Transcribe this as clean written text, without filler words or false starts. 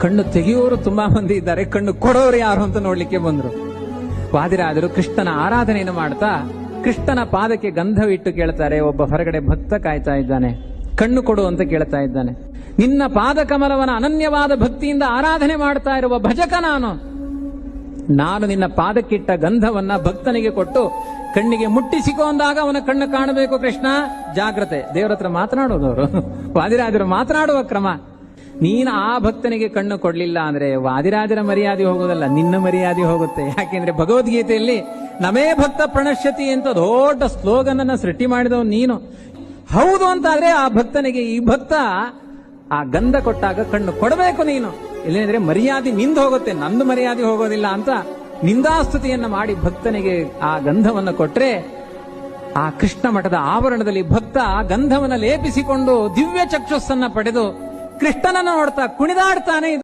ಕಣ್ಣು ತೆಗೆಯೋರು ತುಂಬಾ ಮಂದಿ ಇದ್ದಾರೆ, ಕಣ್ಣು ಕೊಡೋರು ಯಾರು ಅಂತ ನೋಡ್ಲಿಕ್ಕೆ ಬಂದ್ರು. ವಾದಿರಾಜರು ಕೃಷ್ಣನ ಆರಾಧನೆಯನ್ನು ಮಾಡ್ತಾ ಕೃಷ್ಣನ ಪಾದಕ್ಕೆ ಗಂಧವಿಟ್ಟು ಕೇಳ್ತಾರೆ. ಒಬ್ಬ ಹೊರಗಡೆ ಭಕ್ತ ಕಾಯ್ತಾ ಇದ್ದಾನೆ, ಕಣ್ಣು ಕೊಡು ಅಂತ ಕೇಳ್ತಾ ಇದ್ದಾನೆ. ನಿನ್ನ ಪಾದ ಕಮಲವನ ಅನನ್ಯವಾದ ಭಕ್ತಿಯಿಂದ ಆರಾಧನೆ ಮಾಡ್ತಾ ಇರುವ ಭಜಕ ನಾನು ನಿನ್ನ ಪಾದಕ್ಕಿಟ್ಟ ಗಂಧವನ್ನ ಭಕ್ತನಿಗೆ ಕೊಟ್ಟು ಕಣ್ಣಿಗೆ ಮುಟ್ಟಿಸಿಕೊ ಅಂದಾಗ ಅವನ ಕಣ್ಣು ಕಾಣಬೇಕು. ಕೃಷ್ಣ ಜಾಗ್ರತೆ, ದೇವರ ಹತ್ರ ಮಾತನಾಡೋದವರು, ವಾದಿರಾಜರು ಮಾತನಾಡುವ ಕ್ರಮ. ನೀನು ಆ ಭಕ್ತನಿಗೆ ಕಣ್ಣು ಕೊಡ್ಲಿಲ್ಲ ಅಂದ್ರೆ ವಾದಿರಾಜರ ಮರ್ಯಾದೆ ಹೋಗೋದಲ್ಲ, ನಿನ್ನ ಮರ್ಯಾದೆ ಹೋಗುತ್ತೆ. ಯಾಕೆಂದ್ರೆ ಭಗವದ್ಗೀತೆಯಲ್ಲಿ ನಮೇ ಭಕ್ತ ಪ್ರಣಶ್ಯತಿ ಅಂತ ದೊಡ್ಡ ಸ್ಲೋಗನ್ ಅನ್ನ ಸೃಷ್ಟಿ ಮಾಡಿದವ್ ನೀನು. ಹೌದು ಅಂತಾದ್ರೆ ಆ ಭಕ್ತನಿಗೆ ಈ ಭಕ್ತ ಆ ಗಂಧ ಕೊಟ್ಟಾಗ ಕಣ್ಣು ಕೊಡಬೇಕು ನೀನು, ಇಲ್ಲಂದ್ರೆ ಮರ್ಯಾದೆ ನಿಂದು ಹೋಗುತ್ತೆ, ನಂದು ಮರ್ಯಾದೆ ಹೋಗೋದಿಲ್ಲ ಅಂತ ನಿಂದಾಸ್ತುತಿಯನ್ನ ಮಾಡಿ ಭಕ್ತನಿಗೆ ಆ ಗಂಧವನ್ನು ಕೊಟ್ರೆ ಆ ಕೃಷ್ಣ ಮಠದ ಆವರಣದಲ್ಲಿ ಭಕ್ತ ಗಂಧವನ್ನು ಲೇಪಿಸಿಕೊಂಡು ದಿವ್ಯ ಚಕ್ಷುಸ್ಸನ್ನ ಪಡೆದು ಕೃಷ್ಣನನ್ನು ನೋಡ್ತಾ ಕುಣಿದಾಡ್ತಾನೆ.